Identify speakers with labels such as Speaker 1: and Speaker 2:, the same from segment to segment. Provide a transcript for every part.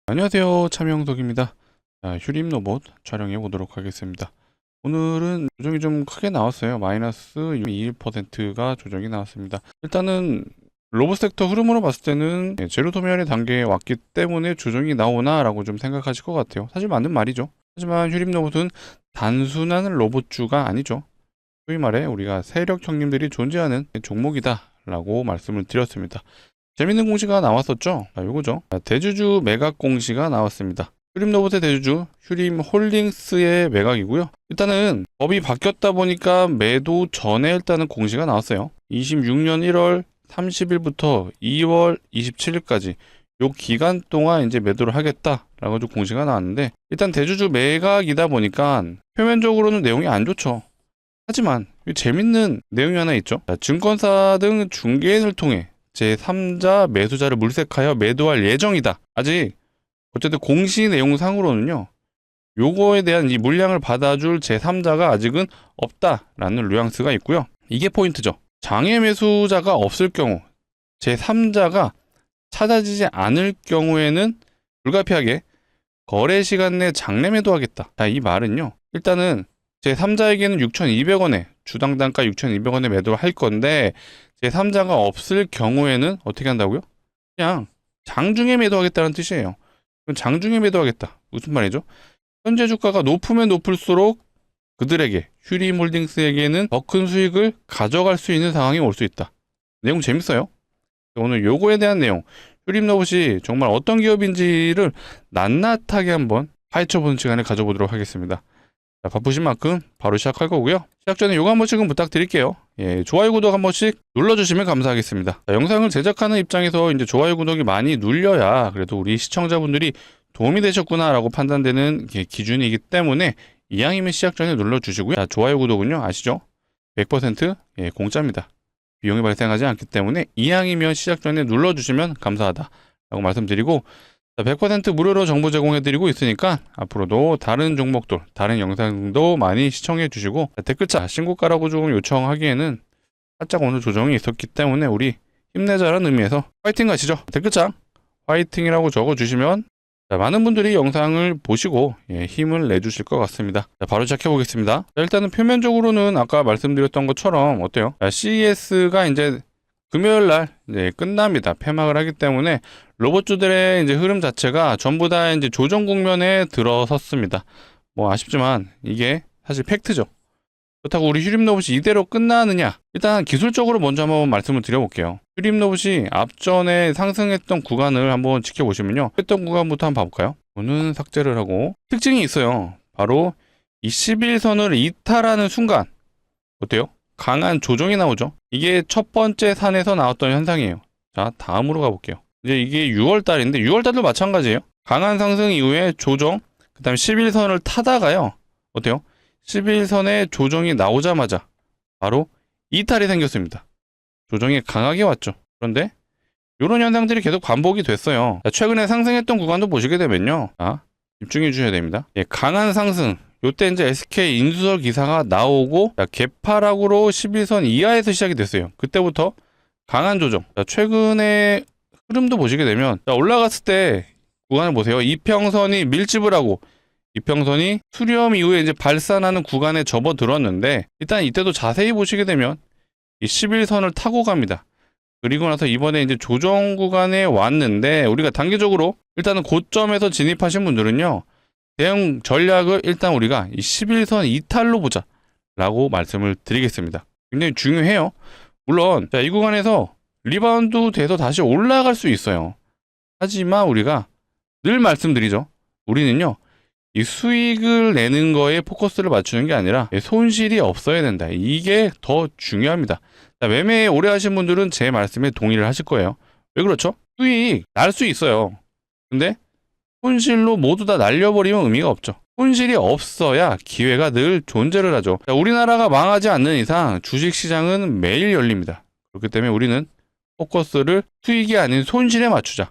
Speaker 1: 안녕하세요, 차명석입니다. 자, 휴림 로봇 촬영해 보도록 하겠습니다. 오늘은 조정이 좀 크게 나왔어요. 마이너스 21%가 조정이 나왔습니다. 일단은 로봇 섹터 흐름으로 봤을 때는 제로 소멸의 단계에 왔기 때문에 조정이 나오나 라고 좀 생각하실 것 같아요. 사실 맞는 말이죠. 하지만 휴림 로봇은 단순한 로봇주가 아니죠. 소위 말해 우리가 세력 형님들이 존재하는 종목이다 라고 말씀을 드렸습니다. 재밌는 공시가 나왔었죠. 요거죠. 대주주 매각 공시가 나왔습니다. 휴림 로봇의 대주주 휴림 홀딩스의 매각이고요. 일단은 법이 바뀌었다 보니까 매도 전에 일단은 공시가 나왔어요. 26년 1월 30일부터 2월 27일까지 요 기간 동안 이제 매도를 하겠다라고 좀 공시가 나왔는데, 일단 대주주 매각이다 보니까 표면적으로는 내용이 안 좋죠. 하지만 재밌는 내용이 하나 있죠. 증권사 등 중개인을 통해 제3자 매수자를 물색하여 매도할 예정이다. 아직 어쨌든 공시 내용상으로는요, 요거에 대한 이 물량을 받아줄 제3자가 아직은 없다라는 뉘앙스가 있고요. 이게 포인트죠. 장외 매수자가 없을 경우, 제3자가 찾아지지 않을 경우에는 불가피하게 거래 시간 내 장내 매도하겠다. 자, 이 말은요, 일단은 제3자에게는 6,200원에 주당 단가 6,200원에 매도를 할 건데, 제3자가 없을 경우에는 어떻게 한다고요? 그냥 장중에 매도하겠다는 뜻이에요. 그럼 장중에 매도하겠다. 무슨 말이죠? 현재 주가가 높으면 높을수록 그들에게, 휴림홀딩스에게는 더 큰 수익을 가져갈 수 있는 상황이 올 수 있다. 내용 재밌어요. 오늘 요거에 대한 내용, 휴림로봇이 정말 어떤 기업인지를 낱낱하게 한번 파헤쳐보는 시간을 가져보도록 하겠습니다. 자, 바쁘신 만큼 바로 시작할 거고요. 시작 전에 요거 한 번씩은 부탁드릴게요. 좋아요, 구독 한 번씩 눌러주시면 감사하겠습니다. 자, 영상을 제작하는 입장에서 이제 좋아요, 구독이 많이 눌려야 그래도 우리 시청자분들이 도움이 되셨구나 라고 판단되는 기준이기 때문에 이왕이면 시작 전에 눌러주시고요. 자, 좋아요, 구독은요, 아시죠? 100% 공짜입니다. 비용이 발생하지 않기 때문에 이왕이면 시작 전에 눌러주시면 감사하다 라고 말씀드리고, 100% 무료로 정보 제공해드리고 있으니까 앞으로도 다른 종목들, 다른 영상도 많이 시청해주시고, 댓글창 신고가라고 조금 요청하기에는 살짝 오늘 조정이 있었기 때문에 우리 힘내자라는 의미에서 화이팅 가시죠. 댓글창 화이팅이라고 적어주시면 많은 분들이 영상을 보시고 힘을 내주실 것 같습니다. 자, 바로 시작해보겠습니다. 자, 일단은 표면적으로는 아까 말씀드렸던 것처럼 어때요? CES가 이제 금요일날 이제 끝납니다. 폐막을 하기 때문에 로봇주들의 이제 흐름 자체가 전부 다 이제 조정 국면에 들어섰습니다. 뭐 아쉽지만 이게 사실 팩트죠. 그렇다고 우리 휴림 로봇이 이대로 끝나느냐? 일단 기술적으로 먼저 한번 말씀을 드려볼게요. 휴림 로봇이 앞전에 상승했던 구간을 한번 지켜보시면요, 했던 구간부터 한번 봐볼까요? 저는 삭제를 하고, 특징이 있어요. 바로 이 11선을 이탈하는 순간 어때요? 강한 조정이 나오죠. 이게 첫 번째 산에서 나왔던 현상이에요. 자, 다음으로 가볼게요. 이제 이게 6월달인데 6월달도 마찬가지예요. 강한 상승 이후에 조정, 그 다음에 11선을 타다가요, 어때요? 11선에 조정이 나오자마자 바로 이탈이 생겼습니다. 조정이 강하게 왔죠. 그런데 이런 현상들이 계속 반복이 됐어요. 자, 최근에 상승했던 구간도 보시게 되면요, 자, 집중해 주셔야 됩니다. 강한 상승, 요때 이제 SK 인수설 기사가 나오고, 자, 개파락으로 11선 이하에서 시작이 됐어요. 그때부터 강한 조정. 자, 최근에 흐름도 보시게 되면, 자, 올라갔을 때 구간을 보세요. 이평선이 밀집을 하고, 이평선이 수렴 이후에 이제 발산하는 구간에 접어들었는데, 일단 이때도 자세히 보시게 되면 이 11선을 타고 갑니다. 그리고 나서 이번에 이제 조정 구간에 왔는데, 우리가 단기적으로 일단은 고점에서 진입하신 분들은요, 대응 전략을 일단 우리가 이 11선 이탈로 보자 라고 말씀을 드리겠습니다. 굉장히 중요해요. 물론 자, 이 구간에서 리바운드 돼서 다시 올라갈 수 있어요. 하지만 우리가 늘 말씀드리죠. 우리는요, 이 수익을 내는 거에 포커스를 맞추는 게 아니라 손실이 없어야 된다. 이게 더 중요합니다. 자, 매매 오래 하신 분들은 제 말씀에 동의를 하실 거예요. 왜 그렇죠? 수익 날 수 있어요. 근데 손실로 모두 다 날려버리면 의미가 없죠. 손실이 없어야 기회가 늘 존재를 하죠. 자, 우리나라가 망하지 않는 이상 주식시장은 매일 열립니다. 그렇기 때문에 우리는 포커스를 수익이 아닌 손실에 맞추자.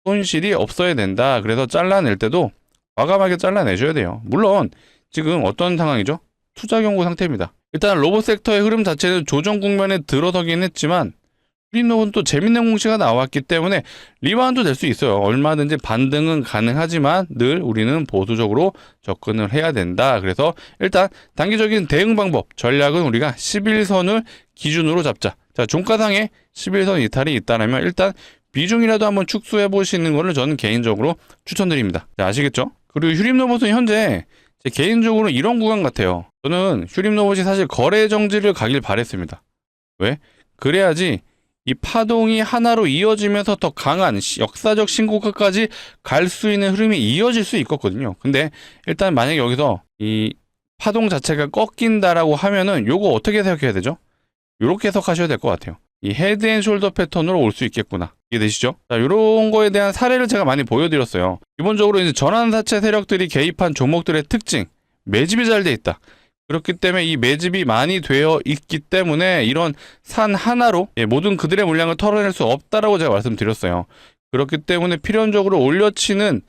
Speaker 1: 손실이 없어야 된다. 그래서 잘라낼 때도 과감하게 잘라내셔야 돼요. 물론 지금 어떤 상황이죠? 투자 경고 상태입니다. 일단 로봇 섹터의 흐름 자체는 조정 국면에 들어서긴 했지만 휴림노브는 또 재밌는 공시가 나왔기 때문에 리바운드 될 수 있어요. 얼마든지 반등은 가능하지만 늘 우리는 보수적으로 접근을 해야 된다. 그래서 일단 단기적인 대응 방법, 전략은 우리가 11선을 기준으로 잡자. 자, 종가상에 11선 이탈이 있다면 일단 비중이라도 한번 축소해 보시는 거를 저는 개인적으로 추천드립니다. 자, 아시겠죠? 그리고 휴림로봇은 현재 제 개인적으로 이런 구간 같아요. 저는 휴림로봇이 사실 거래 정지를 가길 바랬습니다. 왜? 그래야지 이 파동이 하나로 이어지면서 더 강한 역사적 신고가까지 갈 수 있는 흐름이 이어질 수 있거든요. 근데 일단 만약에 여기서 이 파동 자체가 꺾인다라고 하면은 요거 어떻게 생각해야 되죠? 요렇게 해석하셔야 될 것 같아요. 이 헤드 앤 숄더 패턴으로 올 수 있겠구나. 이해되시죠? 자, 요런 거에 대한 사례를 제가 많이 보여드렸어요. 기본적으로 이제 전환사채 세력들이 개입한 종목들의 특징, 매집이 잘 돼 있다. 그렇기 때문에 이 매집이 많이 되어 있기 때문에 이런 산 하나로 모든 그들의 물량을 털어낼 수 없다라고 제가 말씀드렸어요. 그렇기 때문에 필연적으로 올려치는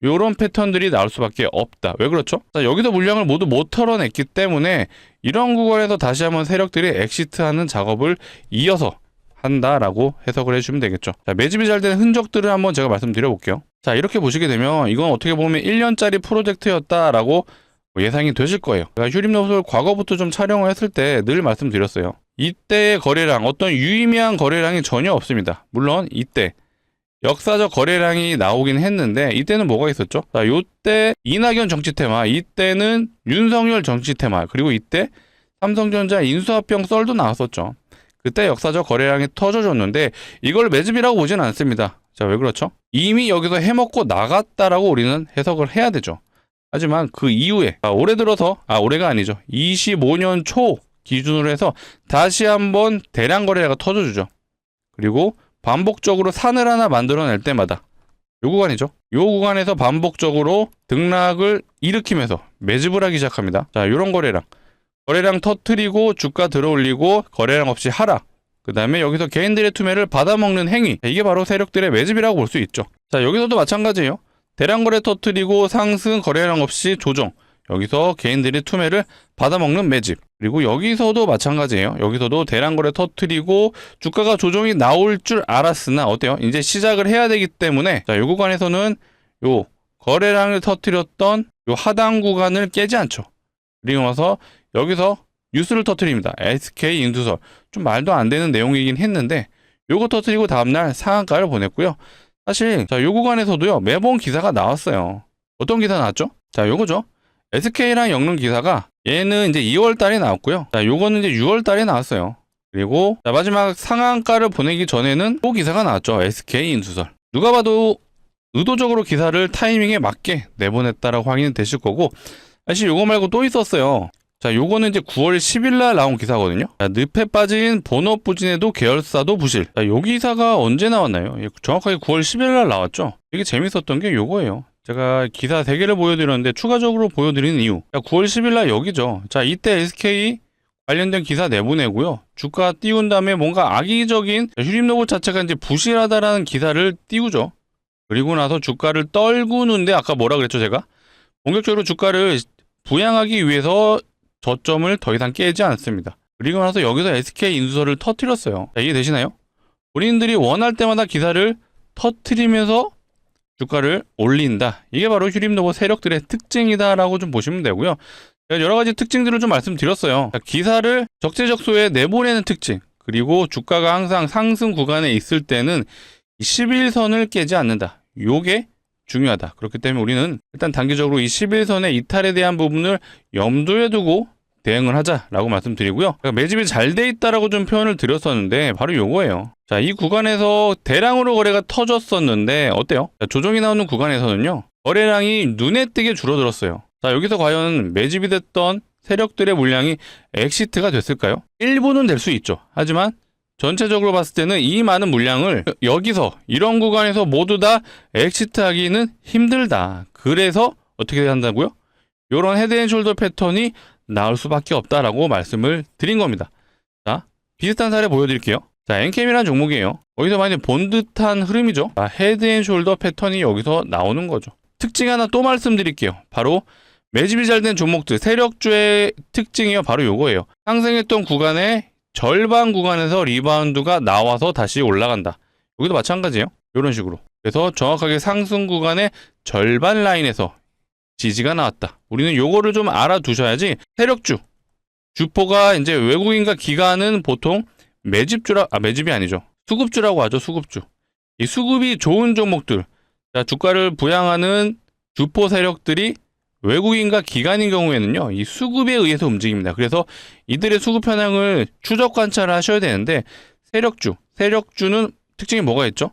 Speaker 1: 이런 패턴들이 나올 수밖에 없다. 왜 그렇죠? 자, 여기서 물량을 모두 못 털어냈기 때문에 이런 구간에서 다시 한번 세력들이 엑시트하는 작업을 이어서 한다라고 해석을 해주시면 되겠죠. 자, 매집이 잘 된 흔적들을 한번 제가 말씀드려 볼게요. 자, 이렇게 보시게 되면 이건 어떻게 보면 1년짜리 프로젝트였다라고 예상이 되실 거예요. 제가 휴림노봇을 과거부터 좀 촬영을 했을 때 늘 말씀드렸어요. 이때의 거래량, 어떤 유의미한 거래량이 전혀 없습니다. 물론 이때 역사적 거래량이 나오긴 했는데 이때는 뭐가 있었죠? 자, 요때 이낙연 정치 테마, 이때는 윤석열 정치 테마, 그리고 이때 삼성전자 인수합병 썰도 나왔었죠. 그때 역사적 거래량이 터져줬는데 이걸 매집이라고 보진 않습니다. 자, 왜 그렇죠? 이미 여기서 해먹고 나갔다라고 우리는 해석을 해야 되죠. 하지만 그 이후에 올해 들어서 올해가 아니죠. 25년 초 기준으로 해서 다시 한번 대량 거래가 터져주죠. 그리고 반복적으로 산을 하나 만들어낼 때마다 요 구간이죠. 요 구간에서 반복적으로 등락을 일으키면서 매집을 하기 시작합니다. 자, 요런 거래량 터트리고 주가 들어올리고 거래량 없이 하락. 그 다음에 여기서 개인들의 투매를 받아먹는 행위. 이게 바로 세력들의 매집이라고 볼 수 있죠. 자, 여기서도 마찬가지예요. 대량 거래 터트리고 상승, 거래량 없이 조정. 여기서 개인들이 투매를 받아먹는 매집. 그리고 여기서도 마찬가지예요. 여기서도 대량 거래 터트리고 주가가 조정이 나올 줄 알았으나 어때요? 이제 시작을 해야 되기 때문에 자, 요 구간에서는 요 거래량을 터트렸던 요 하단 구간을 깨지 않죠. 그리고 나서 여기서 뉴스를 터트립니다. SK 인수설. 좀 말도 안 되는 내용이긴 했는데 요거 터트리고 다음날 상한가를 보냈고요. 사실 자, 요 구간에서도요. 매번 기사가 나왔어요. 어떤 기사 나왔죠? 자, 요거죠. SK랑 엮는 기사가 얘는 이제 2월 달에 나왔고요. 자, 요거는 이제 6월 달에 나왔어요. 그리고 자, 마지막 상한가를 보내기 전에는 또 기사가 나왔죠. SK 인수설. 누가 봐도 의도적으로 기사를 타이밍에 맞게 내보냈다라고 확인이 되실 거고 사실 요거 말고 또 있었어요. 자, 요거는 이제 9월 10일 날 나온 기사거든요. 자, 늪에 빠진 본업 부진에도 계열사도 부실. 자, 요 기사가 언제 나왔나요? 정확하게 9월 10일 날 나왔죠. 되게 재밌었던 게 요거예요. 제가 기사 3개를 보여드렸는데 추가적으로 보여드리는 이유. 자, 9월 10일 날 여기죠. 자, 이때 SK 관련된 기사 내보내고요. 주가 띄운 다음에 뭔가 악의적인 휴림로봇 자체가 이제 부실하다라는 기사를 띄우죠. 그리고 나서 주가를 떨구는데 아까 뭐라 그랬죠, 제가? 본격적으로 주가를 부양하기 위해서 저점을 더 이상 깨지 않습니다. 그리고 나서 여기서 SK 인수설을 터뜨렸어요. 자, 이해되시나요? 본인들이 원할 때마다 기사를 터뜨리면서 주가를 올린다. 이게 바로 휴림로봇 세력들의 특징이다라고 좀 보시면 되고요. 제가 여러 가지 특징들을 좀 말씀드렸어요. 자, 기사를 적재적소에 내보내는 특징, 그리고 주가가 항상 상승 구간에 있을 때는 11선을 깨지 않는다. 요게 중요하다. 그렇기 때문에 우리는 일단 단기적으로 이 11선의 이탈에 대한 부분을 염두에 두고 대응을 하자라고 말씀드리고요. 매집이 잘 돼 있다라고 좀 표현을 드렸었는데 바로 요거예요. 자, 이 구간에서 대량으로 거래가 터졌었는데 어때요? 자, 조정이 나오는 구간에서는요. 거래량이 눈에 띄게 줄어들었어요. 자, 여기서 과연 매집이 됐던 세력들의 물량이 엑시트가 됐을까요? 일부는 될 수 있죠. 하지만 전체적으로 봤을 때는 이 많은 물량을 여기서 이런 구간에서 모두 다 엑시트하기는 힘들다. 그래서 어떻게 한다고요? 이런 헤드앤숄더 패턴이 나올 수밖에 없다라고 말씀을 드린 겁니다. 자, 비슷한 사례 보여드릴게요. 자, 엔캠이라는 종목이에요. 여기서 많이 본 듯한 흐름이죠. 자, 헤드앤숄더 패턴이 여기서 나오는 거죠. 특징 하나 또 말씀드릴게요. 바로 매집이 잘 된 종목들, 세력주의 특징이요. 바로 요거예요. 상승했던 구간에 절반 구간에서 리바운드가 나와서 다시 올라간다. 여기도 마찬가지예요. 이런 식으로. 그래서 정확하게 상승 구간의 절반 라인에서 지지가 나왔다. 우리는 요거를 좀 알아두셔야지 세력주, 주포가 이제 외국인과 기관은 보통 매집이 아니죠. 수급주라고 하죠. 수급주. 이 수급이 좋은 종목들, 자, 주가를 부양하는 주포 세력들이 외국인과 기관인 경우에는요, 이 수급에 의해서 움직입니다. 그래서 이들의 수급 현황을 추적 관찰을 하셔야 되는데, 세력주는 특징이 뭐가 있죠?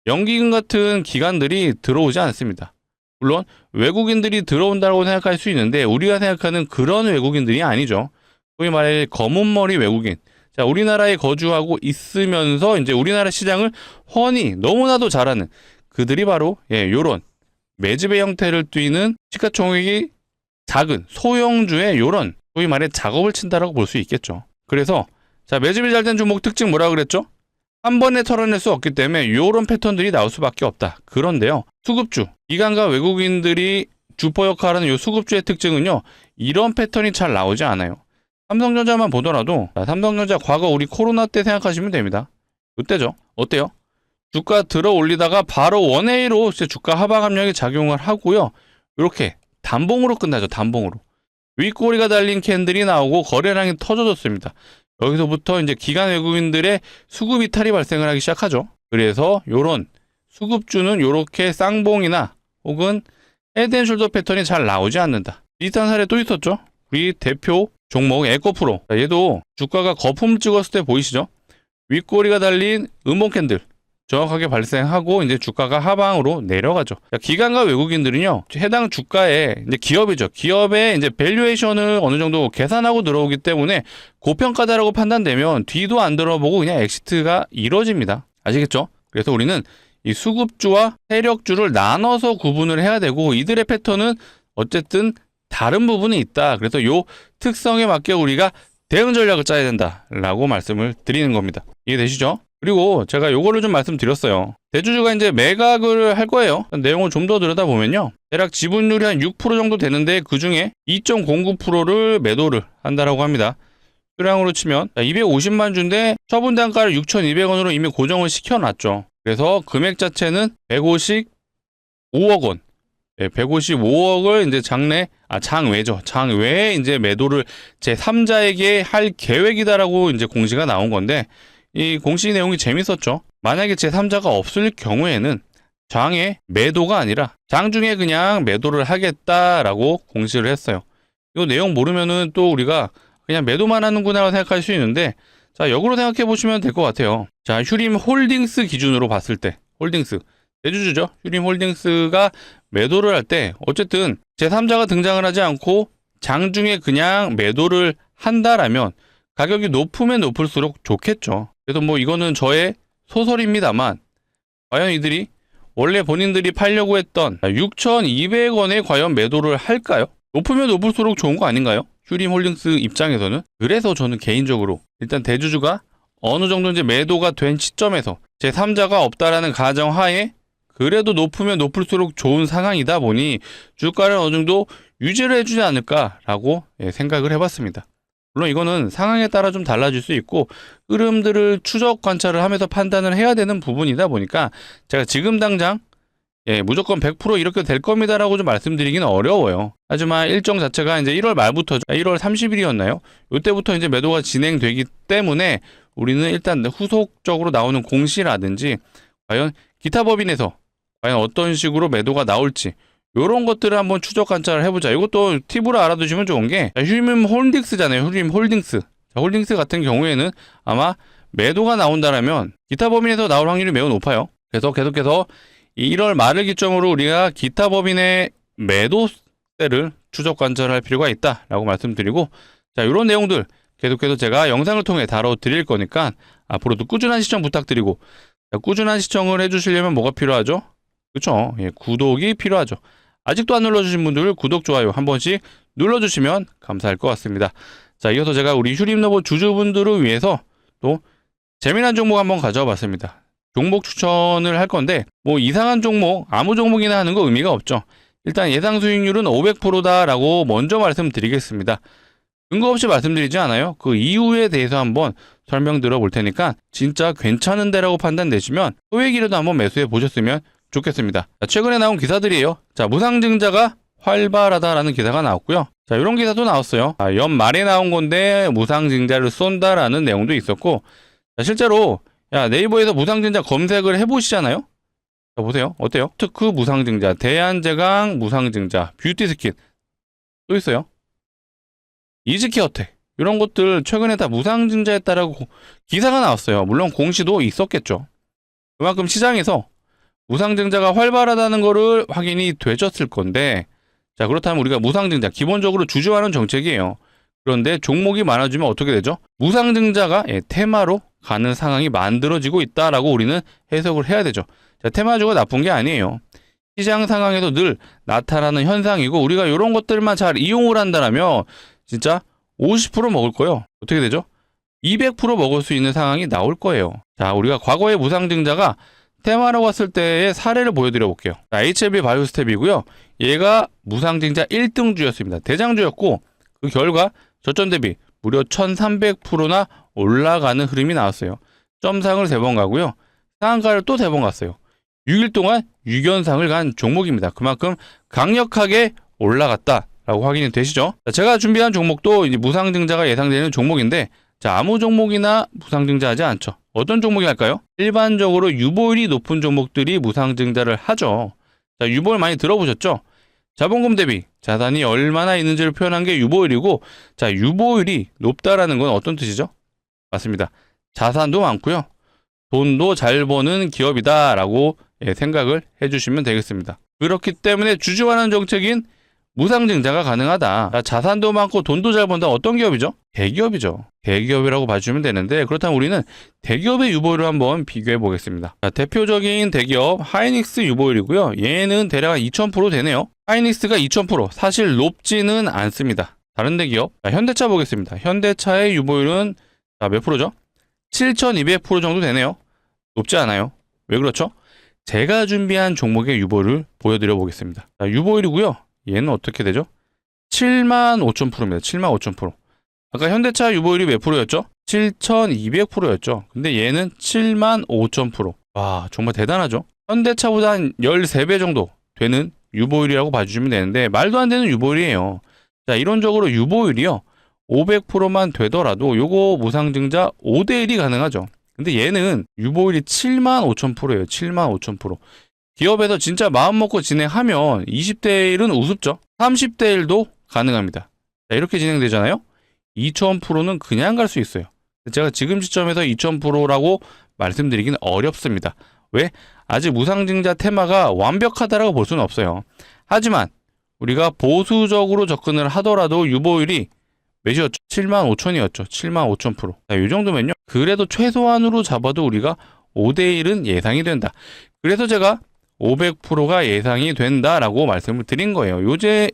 Speaker 1: 연기금 같은 기관들이 들어오지 않습니다. 물론 외국인들이 들어온다고 생각할 수 있는데 우리가 생각하는 그런 외국인들이 아니죠. 소위 말해 검은머리 외국인. 자, 우리나라에 거주하고 있으면서 이제 우리나라 시장을 훤히 너무나도 잘하는 그들이 바로 요런 매집의 형태를 띠는 시가총액이 작은 소형주의 요런 소위 말해 작업을 친다라고 볼 수 있겠죠. 그래서 자, 매집이 잘 된 종목 특징 뭐라 그랬죠? 한 번에 털어낼 수 없기 때문에 이런 패턴들이 나올 수밖에 없다. 그런데요, 수급주, 기관과 외국인들이 주포 역할하는 이 수급주의 특징은요, 이런 패턴이 잘 나오지 않아요. 삼성전자만 보더라도, 삼성전자 과거 우리 코로나 때 생각하시면 됩니다. 그때죠. 어때요? 주가 들어 올리다가 바로 원웨이로 주가 하방 압력이 작용을 하고요. 이렇게 단봉으로 끝나죠. 단봉으로. 윗꼬리가 달린 캔들이 나오고 거래량이 터져졌습니다. 여기서부터 이제 기관 외국인들의 수급 이탈이 발생을 하기 시작하죠. 그래서 요런 수급주는 요렇게 쌍봉이나 혹은 헤드앤숄더 패턴이 잘 나오지 않는다. 비슷한 사례 또 있었죠. 우리 대표 종목 에코프로. 얘도 주가가 거품을 찍었을 때 보이시죠? 윗꼬리가 달린 음봉 캔들 정확하게 발생하고 이제 주가가 하방으로 내려가죠. 기관과 외국인들은요, 해당 주가에 이제 기업이죠. 기업의 이제 밸류에이션을 어느 정도 계산하고 들어오기 때문에 고평가다라고 판단되면 뒤도 안 들어보고 그냥 엑시트가 이루어집니다. 아시겠죠? 그래서 우리는 이 수급주와 세력주를 나눠서 구분을 해야 되고 이들의 패턴은 어쨌든 다른 부분이 있다. 그래서 요 특성에 맞게 우리가 대응 전략을 짜야 된다라고 말씀을 드리는 겁니다. 이해되시죠? 그리고 제가 요거를 좀 말씀드렸어요. 대주주가 이제 매각을 할 거예요. 내용을 좀 더 들여다보면요, 대략 지분율이 한 6% 정도 되는데 그 중에 2.09%를 매도를 한다라고 합니다. 수량으로 치면 250만 주인데 처분 단가를 6,200원으로 이미 고정을 시켜놨죠. 그래서 금액 자체는 155억 원. 155억을 이제 장외에 이제 매도를 제3자에게 할 계획이다라고 이제 공시가 나온 건데, 이 공시 내용이 재밌었죠. 만약에 제3자가 없을 경우에는 장의 매도가 아니라 장중에 그냥 매도를 하겠다라고 공시를 했어요. 이 내용 모르면은 또 우리가 그냥 매도만 하는구나 생각할 수 있는데, 자, 역으로 생각해 보시면 될 것 같아요. 자, 휴림홀딩스 기준으로 봤을 때, 홀딩스 대주주죠. 휴림홀딩스가 매도를 할 때 어쨌든 제3자가 등장을 하지 않고 장중에 그냥 매도를 한다라면 가격이 높으면 높을수록 좋겠죠. 그래서 뭐 이거는 저의 소설입니다만, 과연 이들이 원래 본인들이 팔려고 했던 6,200원에 과연 매도를 할까요? 높으면 높을수록 좋은 거 아닌가요? 휴림홀딩스 입장에서는. 그래서 저는 개인적으로 일단 대주주가 어느 정도 이제 매도가 된 시점에서 제3자가 없다라는 가정하에 그래도 높으면 높을수록 좋은 상황이다 보니 주가를 어느 정도 유지를 해주지 않을까라고 생각을 해봤습니다. 물론 이거는 상황에 따라 좀 달라질 수 있고 흐름들을 추적 관찰을 하면서 판단을 해야 되는 부분이다 보니까 제가 지금 당장 무조건 100% 이렇게 될 겁니다라고 좀 말씀드리기는 어려워요. 하지만 일정 자체가 이제 1월 말부터 1월 30일이었나요? 이때부터 이제 매도가 진행되기 때문에 우리는 일단 후속적으로 나오는 공시라든지 과연 기타 법인에서 과연 어떤 식으로 매도가 나올지 이런 것들을 한번 추적 관찰을 해보자. 이것도 팁으로 알아두시면 좋은 게 휴림홀딩스잖아요. 휴림홀딩스. 홀딩스 같은 경우에는 아마 매도가 나온다라면 기타 법인에서 나올 확률이 매우 높아요. 그래서 계속해서 1월 말을 기점으로 우리가 기타 법인의 매도세를 추적 관찰할 필요가 있다라고 말씀드리고, 자, 이런 내용들 계속해서 제가 영상을 통해 다뤄드릴 거니까 앞으로도 꾸준한 시청 부탁드리고, 자, 꾸준한 시청을 해주시려면 뭐가 필요하죠? 그렇죠. 구독이 필요하죠. 아직도 안 눌러주신 분들 구독, 좋아요 한 번씩 눌러주시면 감사할 것 같습니다. 자, 이어서 제가 우리 휴림로봇 주주분들을 위해서 또 재미난 종목 한번 가져와 봤습니다. 종목 추천을 할 건데 뭐 이상한 종목, 아무 종목이나 하는 거 의미가 없죠. 일단 예상 수익률은 500%다라고 먼저 말씀드리겠습니다. 근거 없이 말씀드리지 않아요. 그 이유에 대해서 한번 설명드려 볼 테니까 진짜 괜찮은 데라고 판단 내시면 소액이라도 한번 매수해 보셨으면 좋겠습니다. 자, 최근에 나온 기사들이에요. 자, 무상증자가 활발하다라는 기사가 나왔고요. 자, 이런 기사도 나왔어요. 연말에 나온 건데 무상증자를 쏜다라는 내용도 있었고, 자, 실제로 네이버에서 무상증자 검색을 해보시잖아요. 자, 보세요. 어때요? 특크 무상증자, 대한제강 무상증자, 뷰티스킨 또 있어요. 이지케어텍 이런 것들 최근에 다 무상증자했다라고 기사가 나왔어요. 물론 공시도 있었겠죠. 그만큼 시장에서 무상증자가 활발하다는 거를 확인이 되셨을 건데, 자, 그렇다면 우리가 무상증자 기본적으로 주주하는 정책이에요. 그런데 종목이 많아지면 어떻게 되죠? 무상증자가 테마로 가는 상황이 만들어지고 있다라고 우리는 해석을 해야 되죠. 자, 테마주가 나쁜 게 아니에요. 시장 상황에서 늘 나타나는 현상이고, 우리가 이런 것들만 잘 이용을 한다면 진짜 50% 먹을 거예요. 어떻게 되죠? 200% 먹을 수 있는 상황이 나올 거예요. 자, 우리가 과거의 무상증자가 테마라고 했을 때의 사례를 보여드려 볼게요. 자, HLB 바이오스텝이고요. 얘가 무상증자 1등주였습니다. 대장주였고, 그 결과 저점 대비 무려 1300%나 올라가는 흐름이 나왔어요. 점상을 3번 가고요. 상한가를 또 3번 갔어요. 6일 동안 6연상을 간 종목입니다. 그만큼 강력하게 올라갔다라고 확인이 되시죠? 자, 제가 준비한 종목도 이제 무상증자가 예상되는 종목인데, 자, 아무 종목이나 무상증자하지 않죠. 어떤 종목이 할까요? 일반적으로 유보율이 높은 종목들이 무상증자를 하죠. 자, 유보율 많이 들어보셨죠? 자본금 대비 자산이 얼마나 있는지를 표현한 게 유보율이고, 자, 유보율이 높다라는 건 어떤 뜻이죠? 맞습니다. 자산도 많고요. 돈도 잘 버는 기업이다라고 생각을 해주시면 되겠습니다. 그렇기 때문에 주주환원 정책인 무상증자가 가능하다. 자, 자산도 많고 돈도 잘 번다. 어떤 기업이죠? 대기업이죠. 대기업이라고 봐주면 되는데, 그렇다면 우리는 대기업의 유보율을 한번 비교해 보겠습니다. 자, 대표적인 대기업 하이닉스 유보율이고요. 얘는 대략 2000% 되네요. 하이닉스가 2000%, 사실 높지는 않습니다. 다른 대기업, 자, 현대차 보겠습니다. 현대차의 유보율은 몇 프로죠? 7200% 정도 되네요. 높지 않아요. 왜 그렇죠? 제가 준비한 종목의 유보율을 보여드려 보겠습니다. 자, 유보율이고요. 얘는 어떻게 되죠? 75,000%입니다. 75,000%. 아까 현대차 유보율이 몇 프로였죠? 7,200%였죠. 근데 얘는 75,000%. 와, 정말 대단하죠? 현대차보다 한 13배 정도 되는 유보율이라고 봐주시면 되는데, 말도 안 되는 유보율이에요. 자, 이론적으로 유보율이요, 500%만 되더라도 요거 무상증자 5대1이 가능하죠. 근데 얘는 유보율이 75,000%예요. 75,000%. 기업에서 진짜 마음 먹고 진행하면 20대 1은 우습죠. 30대 1도 가능합니다. 자, 이렇게 진행되잖아요. 2000%는 그냥 갈 수 있어요. 제가 지금 시점에서 2000%라고 말씀드리기는 어렵습니다. 왜? 아직 무상증자 테마가 완벽하다라고 볼 수는 없어요. 하지만 우리가 보수적으로 접근을 하더라도 유보율이 몇이었죠? 75,000이었죠. 75,000%. 자, 이 정도면요, 그래도 최소한으로 잡아도 우리가 5대1은 예상이 된다. 그래서 제가 500%가 예상이 된다라고 말씀을 드린 거예요.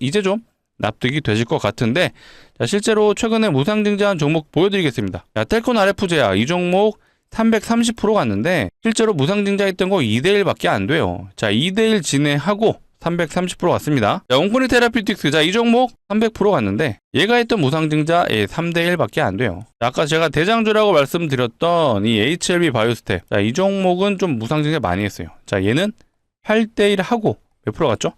Speaker 1: 이제 좀 납득이 되실 것 같은데, 자, 실제로 최근에 무상증자한 종목 보여드리겠습니다. 자, 텔콘 RF제야, 이 종목 330% 갔는데 실제로 무상증자했던 거 2대1밖에 안 돼요. 자, 2대1 진행하고 330% 갔습니다. 자, 온코니 테라피틱스, 자, 이 종목 300% 갔는데 얘가 했던 무상증자 3대1밖에 안 돼요. 자, 아까 제가 대장주라고 말씀드렸던 이 HLB 바이오스텝, 자, 이 종목은 좀 무상증자 많이 했어요. 자, 얘는 8대1 하고 몇 프로 갔죠?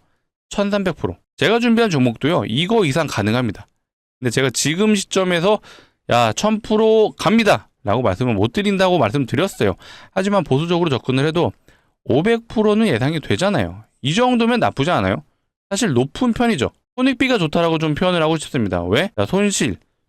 Speaker 1: 1300%. 제가 준비한 종목도요, 이거 이상 가능합니다. 근데 제가 지금 시점에서 1000% 갑니다 라고 말씀을 못 드린다고 말씀드렸어요. 하지만 보수적으로 접근을 해도 500%는 예상이 되잖아요. 이 정도면 나쁘지 않아요. 사실 높은 편이죠. 손익비가 좋다라고 좀 표현을 하고 싶습니다. 왜?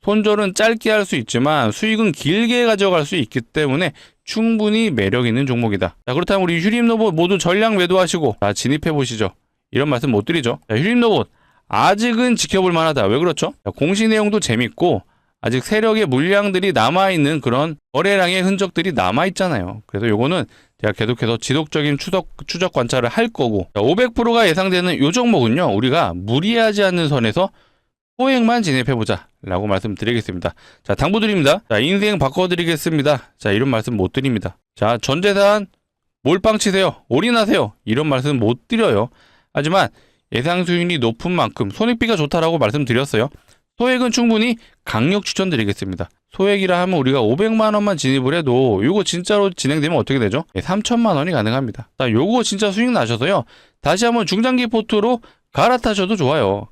Speaker 1: 손절은 짧게 할 수 있지만 수익은 길게 가져갈 수 있기 때문에 충분히 매력 있는 종목이다. 자, 그렇다면 우리 휴림로봇 모두 전량 매도하시고 진입해 보시죠. 이런 말씀 못 드리죠. 자, 휴림로봇 아직은 지켜볼 만하다. 왜 그렇죠? 자, 공시 내용도 재밌고 아직 세력의 물량들이 남아있는 그런 거래량의 흔적들이 남아있잖아요. 그래서 요거는 제가 계속해서 지속적인 추적 관찰을 할 거고, 500%가 예상되는 요 종목은요, 우리가 무리하지 않는 선에서 소액만 진입해보자 라고 말씀드리겠습니다. 자, 당부드립니다. 자, 인생 바꿔드리겠습니다. 자, 이런 말씀 못 드립니다. 자, 전재산 몰빵 치세요, 올인하세요, 이런 말씀 못 드려요. 하지만 예상 수익률이 높은 만큼 손익비가 좋다라고 말씀드렸어요. 소액은 충분히 강력 추천드리겠습니다. 소액이라 하면 우리가 500만 원만 진입을 해도 요거 진짜로 진행되면 어떻게 되죠? 3천만 원이 가능합니다. 자, 요거 진짜 수익 나셔서요. 다시 한번 중장기 포트로 갈아타셔도 좋아요.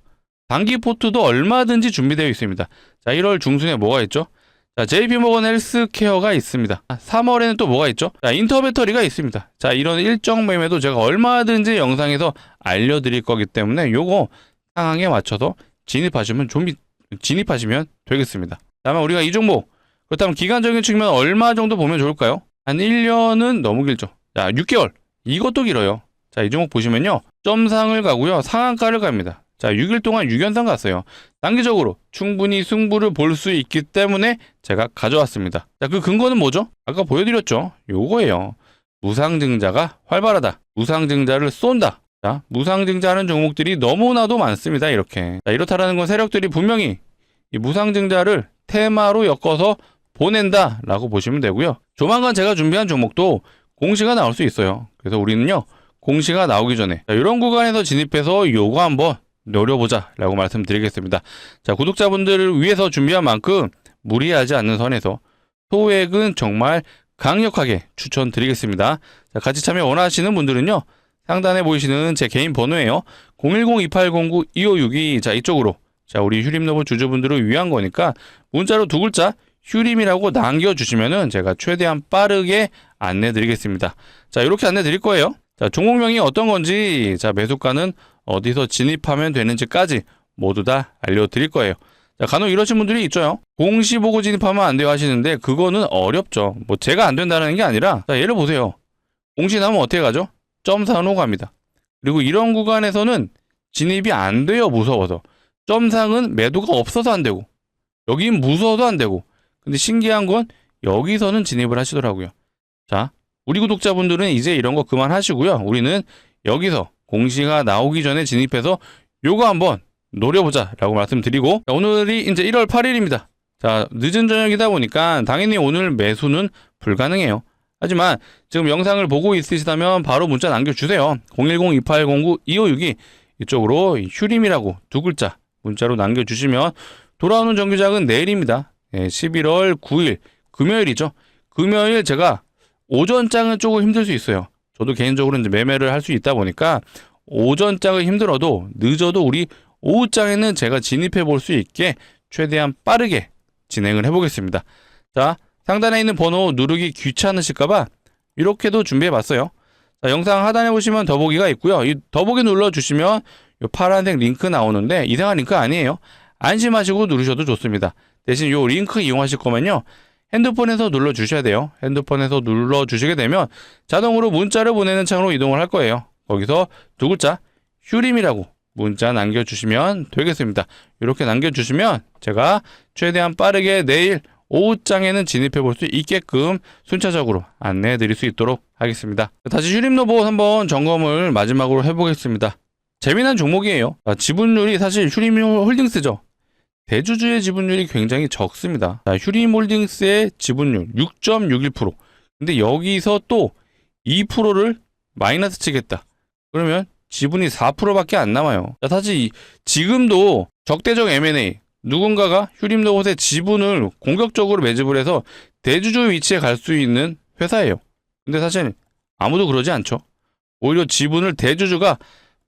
Speaker 1: 단기 포트도 얼마든지 준비되어 있습니다. 자, 1월 중순에 뭐가 있죠? 자, JP모건 헬스케어가 있습니다. 3월에는 또 뭐가 있죠? 자, 인터배터리가 있습니다. 자, 이런 일정 매매도 제가 얼마든지 영상에서 알려드릴 거기 때문에 요거 상황에 맞춰서 진입하시면 되겠습니다. 다음에 우리가 이 종목, 그렇다면 기간적인 측면 얼마 정도 보면 좋을까요? 한 1년은 너무 길죠. 자, 6개월. 이것도 길어요. 자, 이 종목 보시면요. 점상을 가고요. 상한가를 갑니다. 자, 6일 동안 6연상 갔어요. 단기적으로 충분히 승부를 볼 수 있기 때문에 제가 가져왔습니다. 자, 그 근거는 뭐죠? 아까 보여드렸죠. 요거예요. 무상증자가 활발하다. 무상증자를 쏜다. 자, 무상증자하는 종목들이 너무나도 많습니다. 이렇게. 자, 이렇다라는 건 세력들이 분명히 이 무상증자를 테마로 엮어서 보낸다라고 보시면 되고요. 조만간 제가 준비한 종목도 공시가 나올 수 있어요. 그래서 우리는요. 공시가 나오기 전에 이런 구간에서 진입해서 요거 한번 노려보자 라고 말씀드리겠습니다. 자, 구독자분들을 위해서 준비한 만큼 무리하지 않는 선에서 소액은 정말 강력하게 추천드리겠습니다. 자, 같이 참여 원하시는 분들은요. 상단에 보이시는 제 개인 번호예요. 010-2809-2562. 자, 이쪽으로. 자, 우리 휴림로봇 주주분들을 위한 거니까 문자로 2글자 휴림이라고 남겨주시면은 제가 최대한 빠르게 안내 드리겠습니다. 자, 이렇게 안내 드릴 거예요. 자, 종목명이 어떤 건지, 자, 매수가는 어디서 진입하면 되는지까지 모두 다 알려드릴 거예요. 자, 간혹 이러신 분들이 있죠. 공시 보고 진입하면 안 돼요 하시는데 그거는 어렵죠. 뭐 제가 안 된다는 게 아니라, 자, 예를 보세요. 공시 나면 어떻게 가죠? 점상으로 갑니다. 그리고 이런 구간에서는 진입이 안 돼요. 무서워서. 점상은 매도가 없어서 안 되고, 여긴 무서워도 안 되고, 근데 신기한 건 여기서는 진입을 하시더라고요. 자, 우리 구독자분들은 이제 이런 거 그만하시고요. 우리는 여기서 공시가 나오기 전에 진입해서 요거 한번 노려보자 라고 말씀드리고, 자, 오늘이 이제 1월 8일입니다. 자, 늦은 저녁이다 보니까 당연히 오늘 매수는 불가능해요. 하지만 지금 영상을 보고 있으시다면 바로 문자 남겨주세요. 010-2809-2562 이쪽으로 휴림이라고 2글자 문자로 남겨주시면 돌아오는 정규장은 내일입니다. 11월 9일 금요일이죠. 금요일 제가 오전장은 조금 힘들 수 있어요. 저도 개인적으로 이제 매매를 할 수 있다 보니까 오전장은 힘들어도 늦어도 우리 오후장에는 제가 진입해 볼 수 있게 최대한 빠르게 진행을 해보겠습니다. 자, 상단에 있는 번호 누르기 귀찮으실까봐 이렇게도 준비해 봤어요. 자, 영상 하단에 보시면 더보기가 있고요. 이 더보기 눌러주시면 이 파란색 링크 나오는데 이상한 링크 아니에요. 안심하시고 누르셔도 좋습니다. 대신 이 링크 이용하실 거면요. 핸드폰에서 눌러주셔야 돼요. 핸드폰에서 눌러주시게 되면 자동으로 문자를 보내는 창으로 이동을 할 거예요. 거기서 2글자 휴림이라고 문자 남겨주시면 되겠습니다. 이렇게 남겨주시면 제가 최대한 빠르게 내일 오후장에는 진입해 볼 수 있게끔 순차적으로 안내해 드릴 수 있도록 하겠습니다. 다시 휴림로봇 한번 점검을 마지막으로 해보겠습니다. 재미난 종목이에요. 지분율이 사실 휴림홀딩스죠. 대주주의 지분율이 굉장히 적습니다. 자, 휴림홀딩스의 지분율 6.61%. 근데 여기서 또 2%를 마이너스 치겠다. 그러면 지분이 4%밖에 안 남아요. 자, 사실 지금도 적대적 M&A, 누군가가 휴림로봇의 지분을 공격적으로 매집을 해서 대주주 위치에 갈 수 있는 회사예요. 근데 사실 아무도 그러지 않죠. 오히려 지분을 대주주가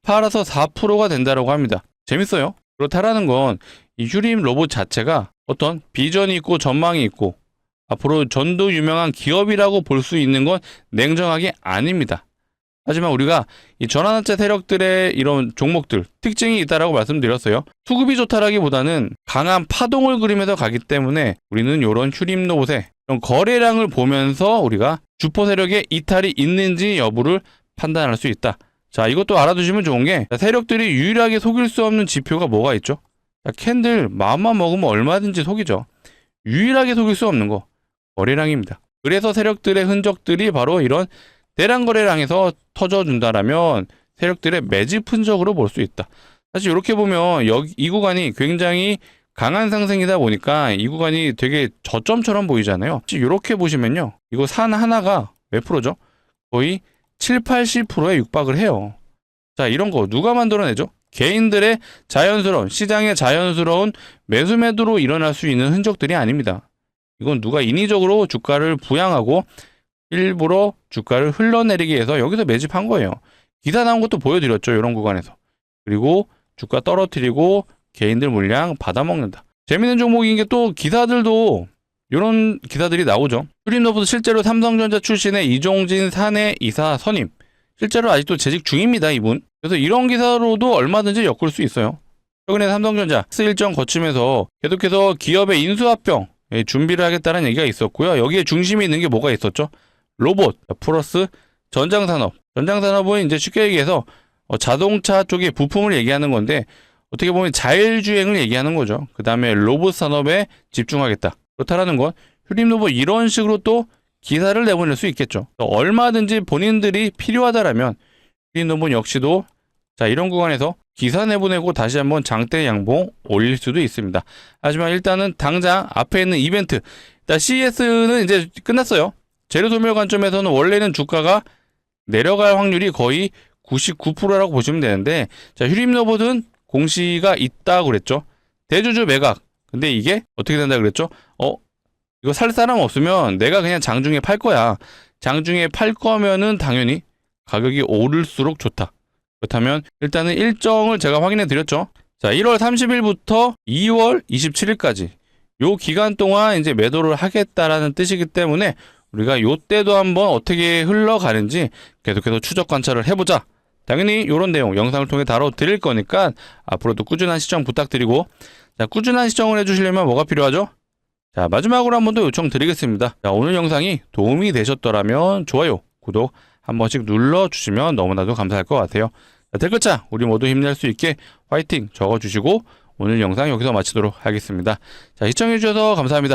Speaker 1: 팔아서 4%가 된다고 합니다. 재밌어요. 그렇다라는 건 이 휴림로봇 자체가 어떤 비전이 있고 전망이 있고 앞으로 전도 유명한 기업이라고 볼 수 있는 건 냉정하게 아닙니다. 하지만 우리가 이 전환업체 세력들의 이런 종목들 특징이 있다라고 말씀드렸어요. 수급이 좋다라기보다는 강한 파동을 그리면서 가기 때문에 우리는 이런 휴림로봇의 이런 거래량을 보면서 우리가 주포 세력의 이탈이 있는지 여부를 판단할 수 있다. 자, 이것도 알아두시면 좋은 게 세력들이 유일하게 속일 수 없는 지표가 뭐가 있죠? 자, 캔들 마음만 먹으면 얼마든지 속이죠. 유일하게 속일 수 없는 거 거래량입니다. 그래서 세력들의 흔적들이 바로 이런 대량 거래량에서 터져준다라면 세력들의 매집 흔적으로 볼 수 있다. 사실 이렇게 보면 이 구간이 굉장히 강한 상승이다 보니까 이 구간이 되게 저점처럼 보이잖아요. 이렇게 보시면요. 이거 산 하나가 몇 프로죠? 거의 7, 80%에 육박을 해요. 자, 이런 거 누가 만들어내죠? 개인들의 자연스러운, 시장의 자연스러운 매수 매도로 일어날 수 있는 흔적들이 아닙니다. 이건 누가 인위적으로 주가를 부양하고 일부러 주가를 흘러내리기 위해서 여기서 매집한 거예요. 기사 나온 것도 보여드렸죠. 이런 구간에서. 그리고 주가 떨어뜨리고 개인들 물량 받아먹는다. 재밌는 종목인 게 또 기사들도 이런 기사들이 나오죠. 휴림노브도 실제로 삼성전자 출신의 이종진 사내 이사 선임. 실제로 아직도 재직 중입니다, 이분. 그래서 이런 기사로도 얼마든지 엮을 수 있어요. 최근에 삼성전자 일정 거치면서 계속해서 기업의 인수합병 준비를 하겠다는 얘기가 있었고요. 여기에 중심이 있는 게 뭐가 있었죠? 로봇 플러스 전장산업. 전장산업은 이제 쉽게 얘기해서 자동차 쪽의 부품을 얘기하는 건데 어떻게 보면 자율주행을 얘기하는 거죠. 그 다음에 로봇 산업에 집중하겠다. 그렇다라는 건 휴림노브 이런 식으로 또 기사를 내보낼 수 있겠죠. 얼마든지 본인들이 필요하다라면 휴림노브 역시도 자 이런 구간에서 기사 내보내고 다시 한번 장대 양봉 올릴 수도 있습니다. 하지만 일단은 당장 앞에 있는 이벤트 CES는 이제 끝났어요. 재료소멸 관점에서는 원래는 주가가 내려갈 확률이 거의 99%라고 보시면 되는데 자 휴림로봇은 공시가 있다고 그랬죠. 대주주 매각. 근데 이게 어떻게 된다 그랬죠? 이거 살 사람 없으면 내가 그냥 장중에 팔 거야. 장중에 팔 거면은 당연히 가격이 오를수록 좋다. 그렇다면 일단은 일정을 제가 확인해 드렸죠. 자, 1월 30일부터 2월 27일까지 요 기간 동안 이제 매도를 하겠다라는 뜻이기 때문에 우리가 요때도 한번 어떻게 흘러가는지 계속해서 추적 관찰을 해보자. 당연히 이런 내용 영상을 통해 다뤄드릴 거니까 앞으로도 꾸준한 시청 부탁드리고 자, 꾸준한 시청을 해주시려면 뭐가 필요하죠? 자, 마지막으로 한 번 더 요청드리겠습니다. 자, 오늘 영상이 도움이 되셨더라면 좋아요, 구독 한 번씩 눌러주시면 너무나도 감사할 것 같아요. 자, 댓글창 우리 모두 힘낼 수 있게 화이팅 적어주시고 오늘 영상 여기서 마치도록 하겠습니다. 자, 시청해주셔서 감사합니다.